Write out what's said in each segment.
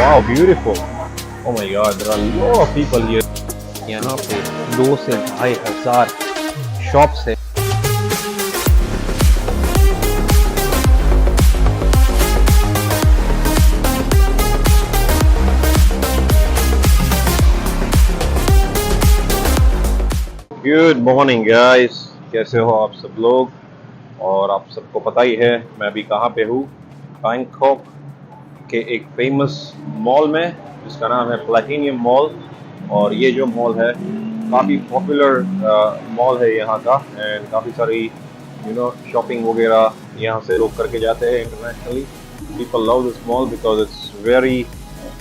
Wow, beautiful. Oh my God, there are a lot of people here. यहाँ पे 2 से 2,500 shops है. Good morning guys, कैसे हो आप सब लोग? और आप सबको पता ही है मैं अभी कहाँ पे हूँ. बैंकॉक के एक फेमस मॉल में जिसका नाम है प्लैटिनियम मॉल. और ये जो मॉल है काफ़ी पॉपुलर मॉल है यहाँ का. एंड काफ़ी सारी शॉपिंग वगैरह यहाँ से लोग करके जाते हैं internationally. People love this mall because it's very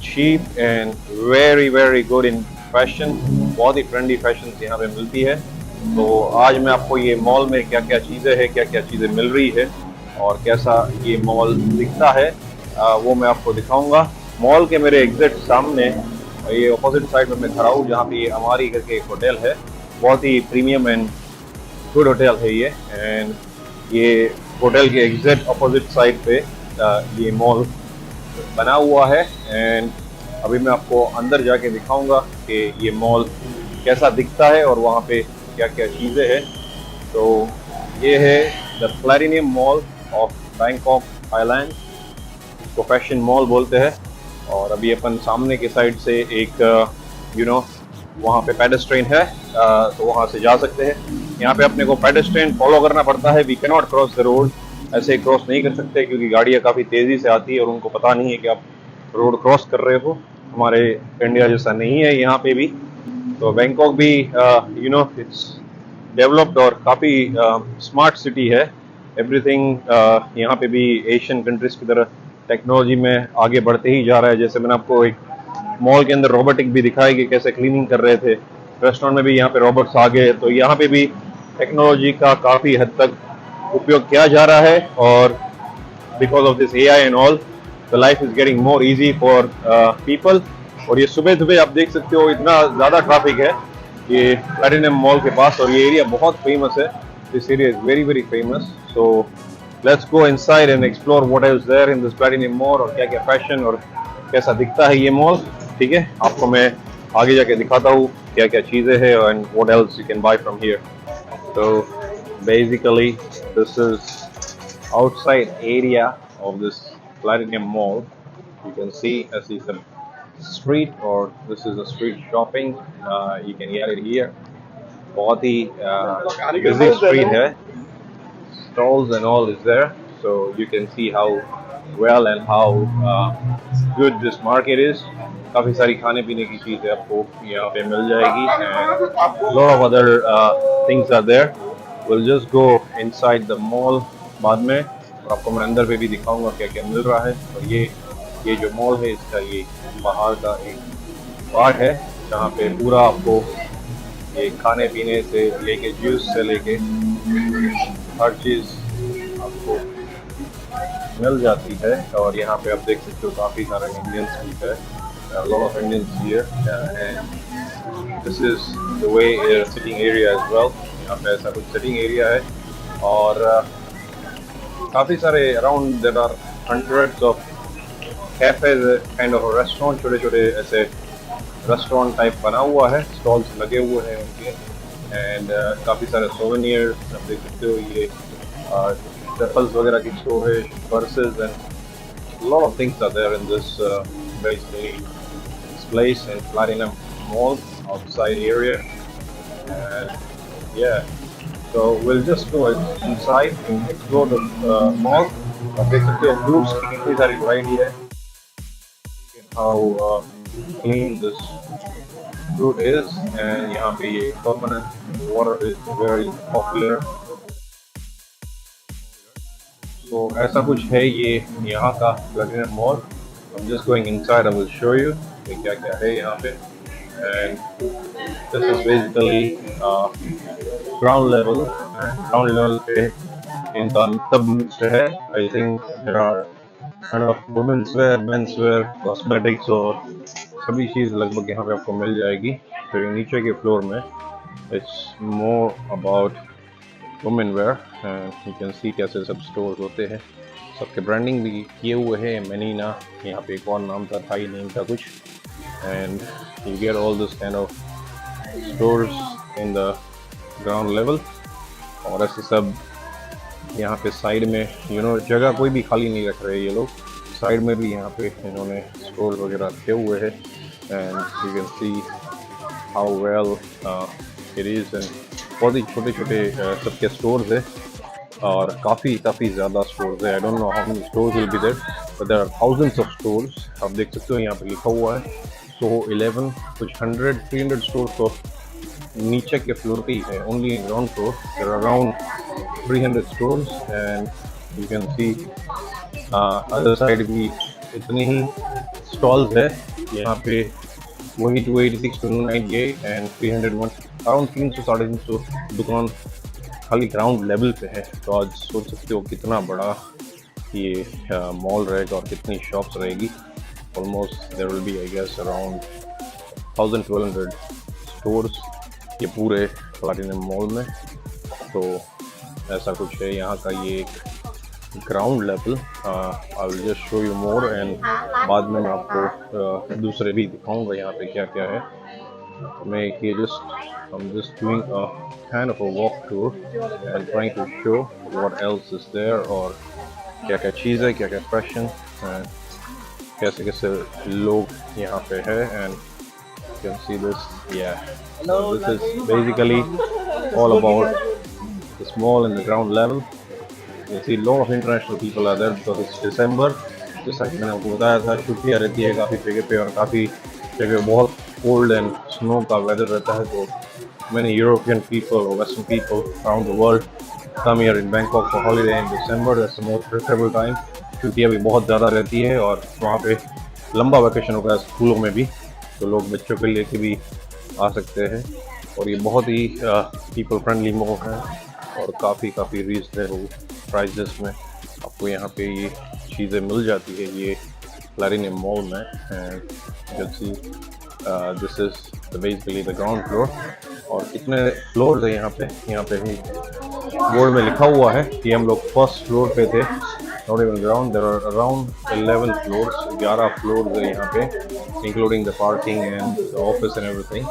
cheap and very very good in fashion. बहुत ही ट्रेंडी फैशन यहाँ पे मिलती है. तो आज मैं आपको ये मॉल में क्या क्या चीज़ें हैं, क्या क्या चीज़ें मिल रही है और कैसा ये मॉल दिखता है वो मैं आपको दिखाऊंगा. मॉल के मेरे एग्जैक्ट सामने ये अपोजिट साइड में मैं खड़ा हूँ जहाँ पे ये हमारी करके एक होटल है. बहुत ही प्रीमियम एंड गुड होटल है ये. एंड ये होटल के एग्जैक्ट अपोजिट साइड पे ये मॉल बना हुआ है. एंड अभी मैं आपको अंदर जाके दिखाऊंगा कि ये मॉल कैसा दिखता है और वहाँ पे क्या क्या चीज़ें हैं. तो ये है the platinum mall of Bangkok Thailand. इसको फैशन मॉल बोलते हैं. और अभी अपन सामने के साइड से एक वहाँ पे पेडेस्ट्रेन है तो वहाँ से जा सकते हैं. यहाँ पे अपने को पेडेस्ट्रेन फॉलो करना पड़ता है. We can not cross the road. ऐसे क्रॉस नहीं कर सकते क्योंकि गाड़ियाँ काफ़ी तेज़ी से आती है और उनको पता नहीं है कि आप रोड क्रॉस कर रहे हो. हमारे इंडिया जैसा नहीं है यहाँ पे भी. तो बैंकॉक भी इट्स डेवलप्ड और काफ़ी स्मार्ट सिटी है. एवरीथिंग यहाँ पे भी एशियन कंट्रीज की तरह टेक्नोलॉजी में आगे बढ़ते ही जा रहा है. जैसे मैंने आपको एक मॉल के अंदर रोबोटिक भी दिखाई कि कैसे क्लीनिंग कर रहे थे. रेस्टोरेंट में भी यहाँ पे रोबोट्स आ गए. तो यहाँ पे भी टेक्नोलॉजी का काफ़ी हद तक उपयोग किया जा रहा है. और because of this AI and all the life is getting more easy for people. और ये सुबह सुबह आप देख सकते हो इतना ज़्यादा ट्रैफिक है ये प्लैटिनियम मॉल के पास. और ये एरिया बहुत फेमस है. This area is very very famous. So let's go inside and explore what is there in this Platinum mall और क्या क्या फैशन और कैसा दिखता है ये मॉल. ठीक है, आपको मैं आगे जाके दिखाता हूँ क्या क्या चीज़ें हैं and what else you can buy from here. तो basically this is outside area of this Platinum Mall. You can see, I see some street, or this is a street shopping. You can get it here. बहुत ही busy street है. Stalls and all is there, so you can see how well and how good this market is. काफ़ी सारी खाने पीने की चीज़ें आपको यहाँ पे मिल जाएगी. And lot of other things are there. We'll just go inside the mall बाद में और आपको मैं अंदर पे भी दिखाऊंगा क्या क्या मिल रहा है. और ये जो मॉल है इसका ये बाहर का एक पार्ट है जहाँ पे पूरा आपको ये खाने पीने से लेके जूस से लेके हर चीज़ आपको मिल जाती है. और यहाँ पे आप देख सकते हो काफ़ी सारे इंडियंस भी है. lot of Indians here and this is the way sitting area as well. यहाँ पे ऐसा कुछ sitting area है. और काफ़ी सारे around there are hundreds of cafes, kind of a restaurant, छोटे छोटे ऐसे रेस्टोरेंट टाइप बना हुआ है. स्टॉल्स लगे हुए हैं उनके. एंड काफ़ी सारे सोवेनियर्स आप देख सकते हो. ये चप्पल्स वगैरह की स्टोर है, purses and lot of things are there in this basically this place in Platinum Mall outside area. And yeah, so we'll just go inside and explore the mall. आप देख सकते हो groups कितनी सारी variety है. How clean this fruit is. and यहाँ पे ये coconut water is very popular. तो ऐसा कुछ है ये यहाँ का platinum mall. I'm just going inside. I will show you कि क्या क्या है यहाँ पे. And this is basically ground level. Ground level पे इनका सब mixed है. I think there are kind of women's wear, men's wear, cosmetics और सभी चीज़ लगभग यहाँ पे आपको मिल जाएगी. फिर नीचे के फ्लोर में it's more about women wear. And you can see कैसे सब स्टोर्स होते हैं. सबके ब्रांडिंग भी किए हुए हैं। मैनीना, यहाँ पे एक और नाम था, थाई नेम था कुछ। And you get all this kind of stores in the ground level. और ऐसे सब यहाँ पे साइड में जगह कोई भी खाली नहीं रख रहे ये लोग। साइड में भी यहाँ पे इन्होंने स्टोर वगैरह रखे हुए हैं। And you can see how well it is. And बहुत ही छोटे छोटे सबके स्टोर्स है और काफ़ी ज़्यादा स्टोर्स है। I don't know how many stores will be there, but there are thousands of stores. आप देख सकते हो यहाँ पे लिखा हुआ है सो 11 कुछ 100-300 स्टोर्स तो नीचे के फ्लोर पे ही है। Only in ground floor there are around 300 stores. And you can see other side भी इतने ही स्टॉल्स है यहाँ पे। वही 286 to 298 एंड 301 अराउंड 300-350 दुकान खाली ग्राउंड लेवल पे है। तो आज सोच सकते हो कितना बड़ा ये मॉल रहेगा और कितनी शॉप्स रहेगी। Almost there will be I guess around 1200 stores ये पूरे प्लैटिनम मॉल में। तो ऐसा कुछ है यहाँ का ये एक ground level. I will just show you more and बाद में मैं आपको दूसरे भी दिखाऊंगा यहाँ पे क्या क्या है। मैं ये I'm just doing a kind of a walk tour and trying to show what else is there और क्या क्या चीज़ है, क्या क्या फैशन, कैसे कैसे लोग यहाँ पे है। and you can see this, yeah, so this is basically all about this mall in the ground level. You see a lot of international people are there because it's December। जैसा कि मैंने आपको बताया था छुट्टियाँ रहती है काफ़ी जगह पे और काफ़ी जगह बहुत कोल्ड एंड स्नो का वेदर रहता है। तो many European people or Western people around the world come here in Bangkok for holiday in December। That's the most preferable time क्योंकि अभी बहुत ज़्यादा रहती है और वहाँ पे लंबा वैकेशन होगा स्कूलों में भी, तो लोग बच्चों के लेके भी आ सकते हैं। और ये बहुत ही पीपल फ्रेंडली मॉल है और काफ़ी रीजनेबल प्राइजेस में आपको यहाँ पे ये चीज़ें मिल जाती है ये प्लैटिनम मॉल में। And you can see this is basically the ground floor. और कितने फ्लोर्स है यहाँ पे ही बोर्ड में लिखा हुआ है कि हम लोग फर्स्ट फ्लोर पे थे, not even ground. There are around 11 floors, 11 floors है यहाँ पे including the parking and office and everything.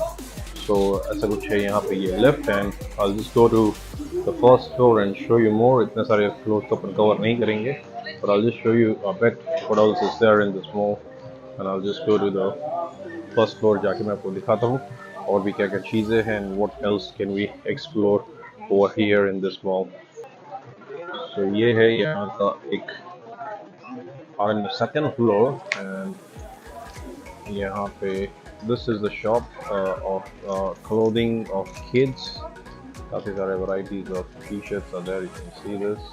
So ऐसा कुछ है यहाँ पे ये lift. And I will just go to the first floor and show you more. इतने सारे फ्लोर्स तो अपन कवर नहीं करेंगे, but I'll just show you a bit what else is there in this mall, and I'll just go to the first floor जाके मैं आपको दिखाता हूँ और भी क्या क्या चीज़ें हैं and what else can we explore over here in this mall। So ये है यहाँ का एक on the second floor and यहाँ पे this is the shop of clothing of kids। काफ़ी सारे varieties of t-shirts are there, you can see this।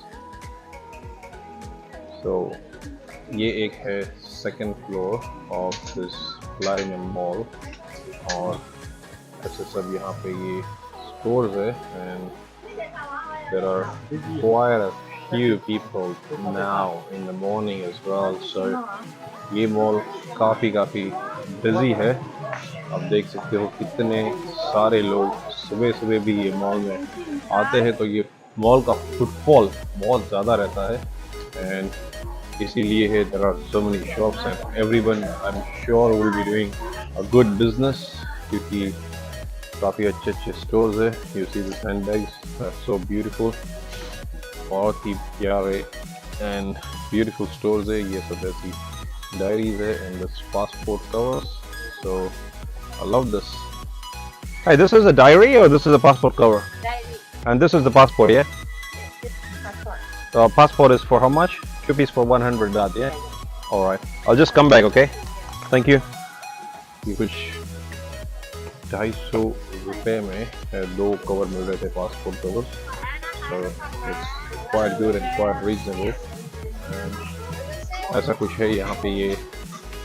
So ये एक है second floor of this Platinum Mall और ऐसे सब यहाँ पे ये स्टोर्स है। And there are quite a few people now in the morning as well. So ये मॉल काफ़ी बिजी है। आप देख सकते हो कितने सारे लोग सुबह भी ये मॉल में आते हैं, तो ये मॉल का फुटफॉल बहुत ज़्यादा रहता है। एंड इसीलिए है there are so many shops and everyone I am sure will be doing a good business क्योंकि काफ़ी अच्छे स्टोर्स है। You see this handbags are so beautiful, बहुत ही प्यारे एंड ब्यूटीफुल स्टोर्स है। ये सब ऐसी डायरीज है and this passport covers. So I love this. Hey, this is a diary or this is a passport cover? Diary. And this is the passport, yeah? Yes, this is passport. The passport is for how much? 2 piece for 100 baht, yeah? Alright. I'll just come back, okay? Thank you. ये कुछ 250 रुपए में 2 cover मिल रहे थे passport cover. So it's quite good and quite reasonable। And ऐसा कुछ है यहाँ पे ये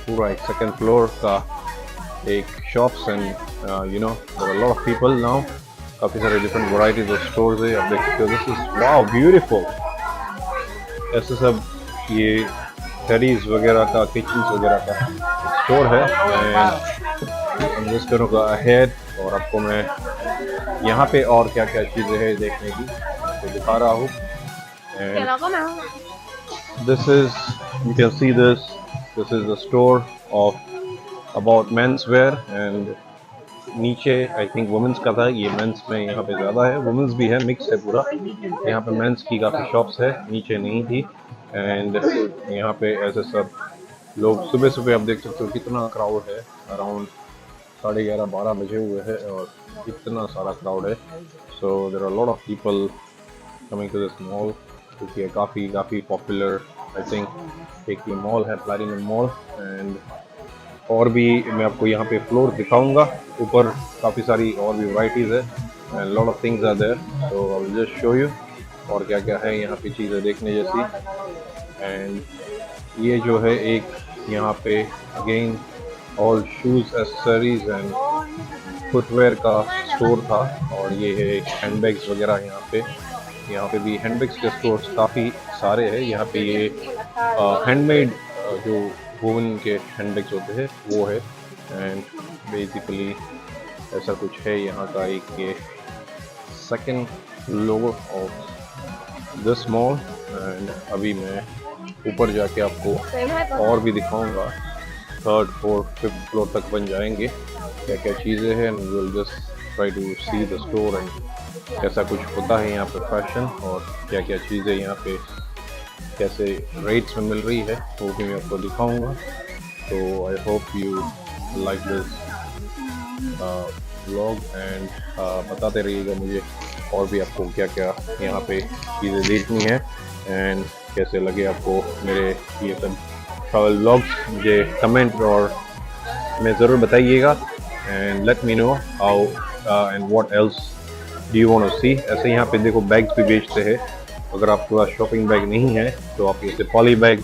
पूरा एक सेकंड फ्लोर का एक shops and you know there are a lot of people now। काफ़ी सारे डिफरेंट वैरायटीज ऑफ स्टोर्स है। आप देख सकते हो दिस इज वाओ ब्यूटीफुल। ऐसे सब ये टेडीज वगैरह का किचन्स वगैरह का स्टोर है। एंड जिस तरह का अहेड और आपको मैं यहाँ पे और क्या क्या चीज़ें हैं देखने की तो दिखा रहा हूँ। And This is, you can see this. This is the store of about men's wear and नीचे आई थिंक वुमेंस का था, ये मेंस में यहाँ पे ज़्यादा है, वुमेंस भी है, मिक्स है पूरा। यहाँ पे मेंस की काफ़ी शॉप्स है, नीचे नहीं थी। एंड यहाँ पे ऐसे सब लोग सुबह सुबह आप देख सकते हो कितना क्राउड है। अराउंड 11:30-12 बजे हुए हैं और इतना सारा क्राउड है। So there are lot of people coming to this mall, क्योंकि ये काफ़ी पॉपुलर आई थिंक एक ये मॉल है, प्लैटिनम मॉल। एंड और भी मैं आपको यहाँ पे फ्लोर दिखाऊंगा, ऊपर काफ़ी सारी और भी वैरायटीज़ है and lot of things are there, so I will just show you और क्या क्या है यहाँ पे चीज़ें देखने जैसी। एंड ये जो है एक यहाँ पे again all shoes accessories and footwear का स्टोर था। और ये है हैंडबैग्स वगैरह यहाँ पे भी हैंडबैग्स के स्टोर्स काफ़ी सारे हैं। यहाँ पे ये हैंडमेड जो वुमेन के हैंडबैग्स होते हैं वो है। एंड बेसिकली ऐसा कुछ है यहाँ का एक ये second logo of this mall. And अभी मैं ऊपर जाके आपको और भी दिखाऊंगा, 3rd 4th 5th फ्लोर तक बन जाएंगे क्या क्या चीज़ें हैं। And will just try to see the store and कैसा कुछ होता है यहाँ पे फैशन और क्या क्या चीज़ें यहाँ पे कैसे रेट्स में मिल रही है वो भी मैं आपको दिखाऊंगा। तो I hope you like this vlog and बताते रहिएगा मुझे और भी आपको क्या क्या यहाँ पे चीज़ें देखनी है एंड कैसे लगे आपको मेरे ये सब ट्रैवल व्लॉग्स। मुझे कमेंट और में ज़रूर बताइएगा and let me know how and what else do you want to see. ऐसे यहाँ पे देखो बैग्स भी बेचते हैं, अगर आपके पास शॉपिंग बैग नहीं है तो आप इसे पॉली बैग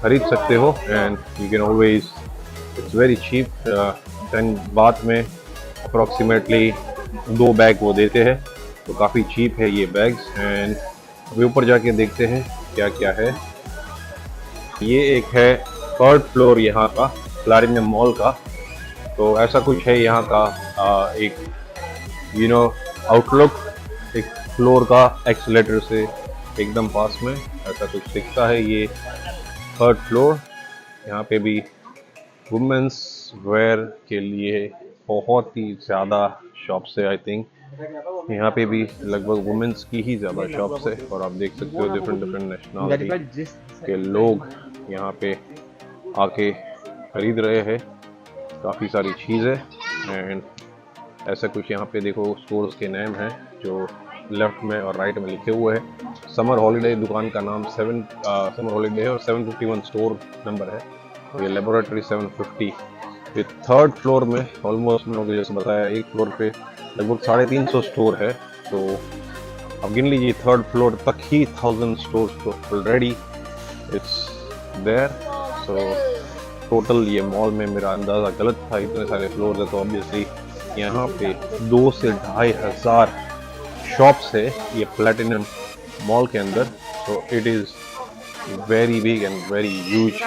खरीद सकते हो and you can always, it's very cheap. 10 बात में अप्रॉक्सीमेटली 2 बैग वो देते हैं, तो काफ़ी चीप है ये बैग्स। एंड अभी ऊपर जाके देखते हैं क्या क्या है। ये एक है 3rd फ्लोर यहाँ का प्लैटिनम मॉल का। तो ऐसा कुछ है यहाँ का एक आउटलुक, एक फ्लोर का एक्सीलेटर से एकदम पास में ऐसा कुछ दिखता है। ये 3rd फ्लोर, यहाँ पे भी वुमेंस वेयर के लिए बहुत ही ज़्यादा शॉप्स है। आई थिंक यहाँ पे भी लगभग वुमेंस की ही ज़्यादा शॉप्स है और आप देख सकते हो डिफरेंट नेशनलिटी के लोग यहाँ पे आके खरीद रहे हैं काफ़ी सारी चीज़ें। एंड ऐसा कुछ यहाँ पे देखो स्टोर्स के नेम हैं जो लेफ्ट में और राइट में लिखे हुए हैं। समर हॉलीडे दुकान का नाम समर हॉलीडे है और 751 स्टोर नंबर है। ये लेबोरेटरी 750। ये 3rd फ्लोर में ऑलमोस्ट मैंने जैसे बताया एक फ्लोर पे लगभग 350 स्टोर है। तो अब गिन लीजिए 3rd फ्लोर तक ही 1000 store already it's there. So total ये मॉल में मेरा अंदाज़ा गलत था, इतने सारे फ्लोर है तो ऑब्वियसली यहाँ पे 2 से 2500 शॉप्स है ये प्लैटिनम मॉल के अंदर। So it is very big and very huge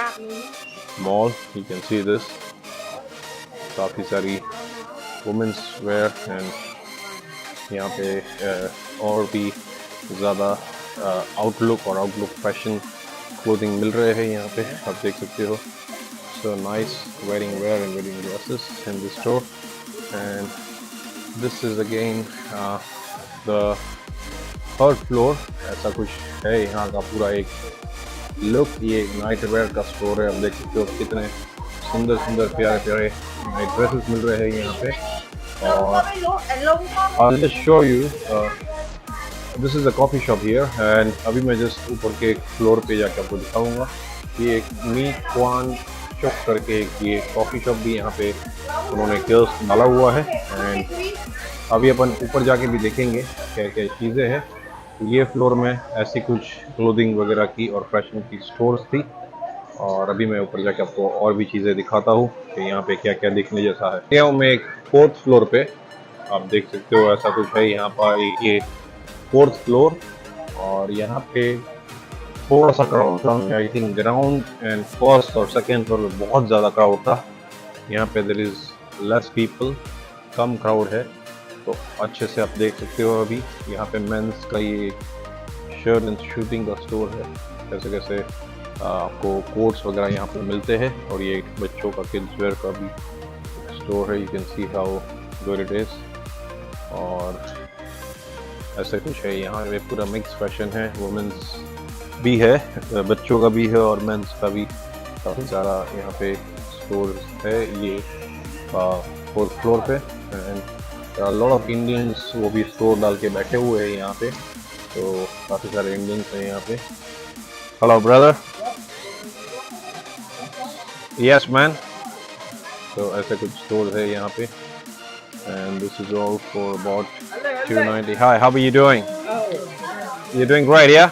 mall, you can see this. काफ़ी सारी वुमेंस वेयर एंड यहाँ पे और भी ज़्यादा आउटलुक और आउटलुक फैशन क्लोथिंग मिल रहे हैं यहाँ पे, आप देख सकते हो। So nice wearing wear and wearing dresses in this store. And this is again the 3rd floor. ऐसा कुछ है यहाँ का पूरा एक लुक। ये नाइट वेयर का स्टोर है, आप देख सकते हो कितने सुंदर सुंदर प्यारे प्यारे नाइट ड्रेसेस मिल रहे हैं यहाँ पे। और I'll just show you, this is a coffee shop here and अभी मैं जस्ट ऊपर के फ्लोर पे जाकर आपको दिखाऊंगा। ये एक मी क्वान शॉप करके एक ये कॉफ़ी शॉप भी यहाँ पे उन्होंने कियोस्क डाला हुआ है। एंड अभी अपन ऊपर जाके भी देखेंगे क्या क्या चीज़ें हैं। ये फ्लोर में ऐसी कुछ क्लोथिंग वगैरह की और फैशन की स्टोर्स थी और अभी मैं ऊपर जाके आपको और भी चीज़ें दिखाता हूँ कि यहाँ पे क्या क्या देखने जैसा है। यहाँ मैं एक 4th फ्लोर पे, आप देख सकते हो ऐसा कुछ है यहाँ पर। ये 4th फ्लोर और यहाँ पे थोड़ा सा क्राउड था, I think ground and 1st और 2nd फ्लोर में बहुत ज़्यादा क्राउड था। यहाँ पे देयर इज़ लेस पीपल, कम क्राउड है तो अच्छे से आप देख सकते हो। अभी यहाँ पे मेंस का ये शर्ट एंड शूटिंग का स्टोर है कैसे कैसे आपको कोट्स वगैरह यहाँ पे मिलते हैं। और ये बच्चों का किड्स वेयर का भी स्टोर है, you can see how good it is. और ऐसे कुछ है यहाँ पे, पूरा मिक्स फैशन है, वुमेंस भी है, बच्चों का भी है और मेंस का भी। काफ़ी सारा यहाँ पे स्टोर है ये 4th फ्लोर पे। एंड लॉट ऑफ इंडियंस वो भी स्टोर डाल के बैठे हुए हैं यहाँ पे, तो काफ़ी सारे इंडियंस हैं यहाँ पे। Hello brother. Yes man. तो ऐसे कुछ स्टोर है यहाँ पे। And this is all for about $2.90. Hi, how are you doing? You're doing great, yeah?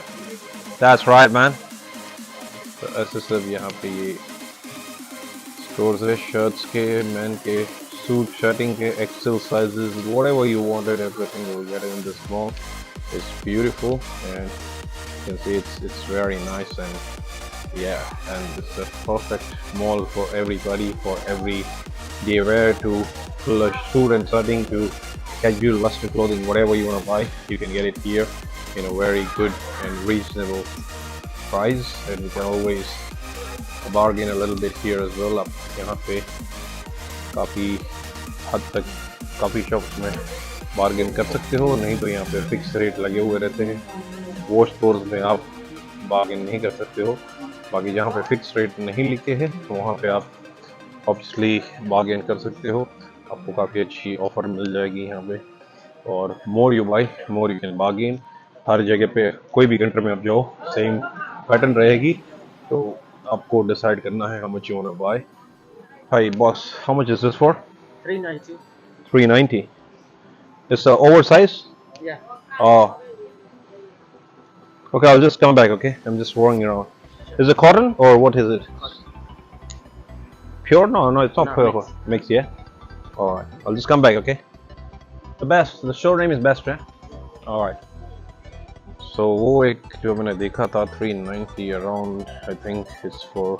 That's right, man. तो ऐसे सब यहाँ पे ये स्टोर्स है, शर्ट्स के, मैन के, सूट शर्टिंग के, Excel sizes, whatever you wanted, everything you will get in this mall. It's beautiful and you can see it's very nice and yeah, and it's a perfect mall for everybody, for every day wear to suit and shirting to casual western clothing, whatever you want to buy, you can get it here in a very good and reasonable price, and you can always bargain a little bit here as well. आप यहाँ पे काफ़ी हद तक काफ़ी shops में bargain कर सकते हो, नहीं तो यहाँ पे फिक्स रेट लगे हुए रहते हैं। वो स्टोर्स में आप बार्गेन नहीं कर सकते हो, बाकी जहाँ पे फिक्स रेट नहीं लिखे हैं तो वहाँ पे आप ऑब्वियसली बार्गेन कर सकते हो, आपको काफ़ी अच्छी ऑफ़र मिल जाएगी यहाँ पे। और more you buy more you can bargain. हर जगह पे कोई भी कंट्री में आप जाओ सेम पैटर्न रहेगी, तो आपको डिसाइड करना है how much you want to buy. Hi boss, how much is this for? 390. 390. It's oversized? Yeah. Oh. Okay, I'll just come back, okay? I'm just walking around. Is it cotton or what is it? Pure? No, it's not No, pure. Mix, yeah? Alright, I'll just come back, okay? The store name is Best, right? Alright. So वो एक जो मैंने देखा था 390 around, I think it's for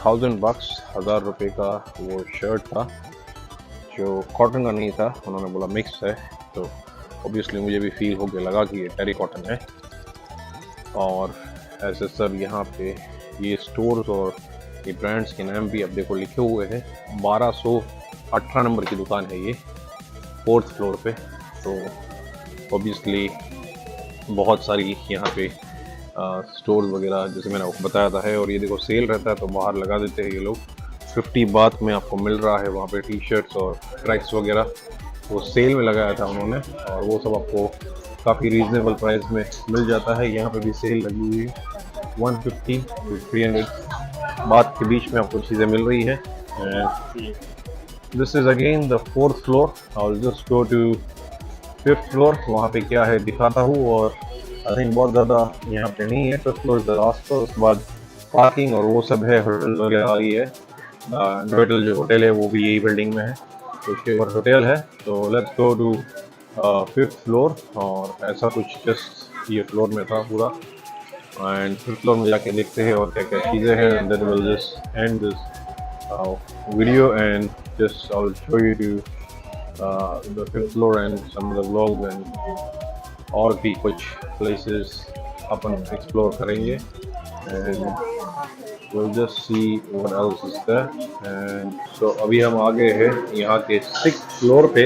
$1,000, 1000 रुपये का वो shirt था जो कॉटन का नहीं था, उन्होंने बोला मिक्स है, तो ऑब्वियसली मुझे भी फील हो गया, लगा कि ये टेरी कॉटन है। और ऐसे सब यहाँ पे ये स्टोर्स और ये ब्रांड्स के नाम भी अब देखो लिखे हुए हैं। 1218 नंबर की दुकान है ये, 4th फ्लोर पे। तो ऑब्वियसली बहुत सारी यहाँ पे स्टोर्स वगैरह जैसे मैंने आपको बताया था है। और ये देखो सेल रहता है तो बाहर लगा देते हैं ये लोग। 50 बात में आपको मिल रहा है वहाँ पे टी शर्ट्स और ट्रैक्स वगैरह, वो सेल में लगाया था उन्होंने, और वो सब आपको काफ़ी रीजनेबल प्राइस में मिल जाता है। यहाँ पे भी सेल लगी हुई है, 150 to 300 बात के बीच में आपको चीज़ें मिल रही है। This is again the 4th floor. I will just go to 5th floor, वहाँ पे क्या है दिखाता हूँ। और आई थिंक बहुत ज़्यादा यहाँ पे नहीं है, 5th floor the last floor, उसके बाद पार्किंग और वो सब है, होटल वगैरह ही है। होटल जो होटल है वो भी यही बिल्डिंग में है, तो उसके ऊपर होटल है। तो let's go to 5th floor. और ऐसा कुछ जस्ट ये फ्लोर में था पूरा, एंड 5th फ्लोर में जाके देखते हैं और क्या क्या चीज़ें हैं। And then will just end this video and just I will show you to the 5th floor and some of the vlogs, and और भी कुछ प्लेसेस अपन एक्सप्लोर करेंगे। And we'll just see what else is there. And so अभी हम आ गए हैं यहाँ के 6th फ्लोर पे,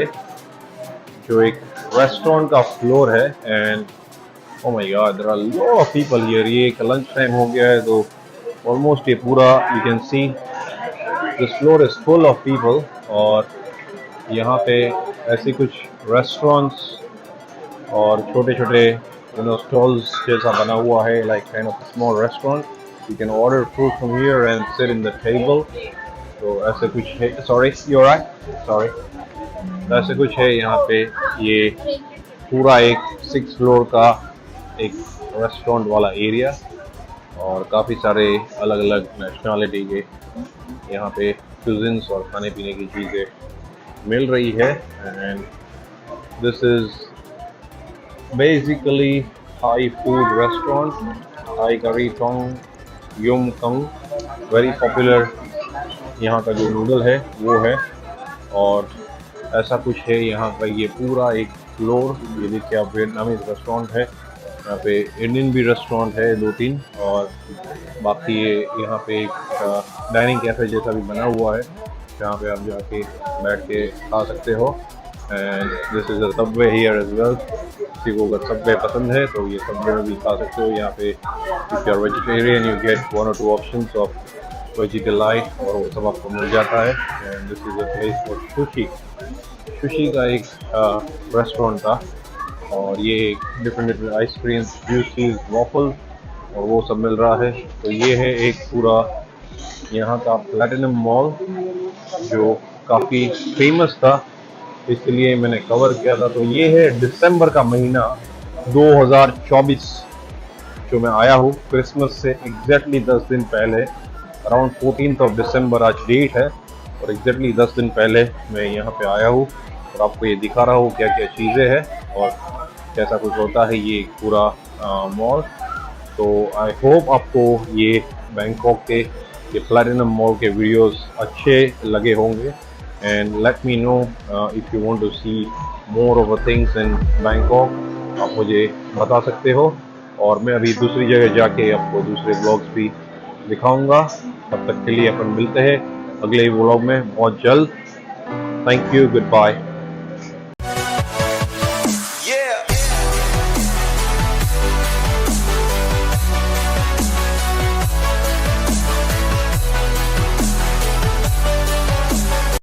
जो एक रेस्टोरेंट का फ्लोर है। And oh my god, there are a lot of people here. ये एक लंच टाइम हो गया है तो ऑलमोस्ट ये पूरा you can see this floor is full of people। और यहाँ पे ऐसे कुछ रेस्टोरेंट्स और छोटे छोटे स्टॉल्स जैसा बना हुआ है, like kind of a small restaurant. You can order food from here and sit in the table. तो ऐसे कुछ है, sorry, you're right, sorry, ऐसे कुछ है यहाँ पे। ये पूरा एक 6th फ्लोर का एक रेस्टोरेंट वाला एरिया, और काफ़ी सारे अलग अलग नेशनलिटी के यहाँ पे क्यूजिन्स और खाने पीने की चीज़ें मिल रही है। And this is basically Thai food restaurant, Thai curry tom yum kung, very popular यहाँ का जो नूडल है वो है। और ऐसा कुछ है यहाँ पर, ये पूरा एक फ्लोर, ये देखिए आप, वियतनामीज रेस्टोरेंट है। यहाँ पे इंडियन भी रेस्टोरेंट है 2-3, और बाकी ये यहाँ पे एक डाइनिंग कैफ़े जैसा भी बना हुआ है जहाँ पे आप जाके बैठ के खा सकते हो। And this is a subway here as well. किसी को अगर सबवे पसंद है तो ये सबवे में भी खा सकते हो। यहाँ पे if you are vegetarian you get 1 or 2 options of veggie delight, और वो सब आपको मिल जाता है। And this is a place for sushi. Sushi का एक रेस्टोरेंट था, और ये डिफरेंट आइसक्रीम, जूसीज, वॉफल और वो सब मिल रहा है। तो ये है एक पूरा यहाँ का प्लैटिनम मॉल जो काफ़ी फेमस था, इसलिए मैंने कवर किया था। तो ये है दिसंबर का महीना 2024 जो मैं आया हूँ क्रिसमस से एग्जैक्टली 10 दिन पहले। अराउंड 14th of December आज डेट है, और एग्जैक्टली 10 दिन पहले मैं यहाँ पे आया हूँ और आपको ये दिखा रहा हूँ क्या क्या चीज़ें हैं और कैसा कुछ होता है ये पूरा मॉल। तो आई होप आपको ये बैंकॉक के ये प्लैटिनम मॉल के वीडियोस अच्छे लगे होंगे। And let me know if you want to see more of things in Bangkok, आप मुझे बता सकते हो, और मैं अभी दूसरी जगह जाके आपको दूसरे ब्लॉग्स भी दिखाऊंगा। तब तक के लिए अपन मिलते हैं अगले व्लॉग में बहुत जल्द। Thank you, good bye.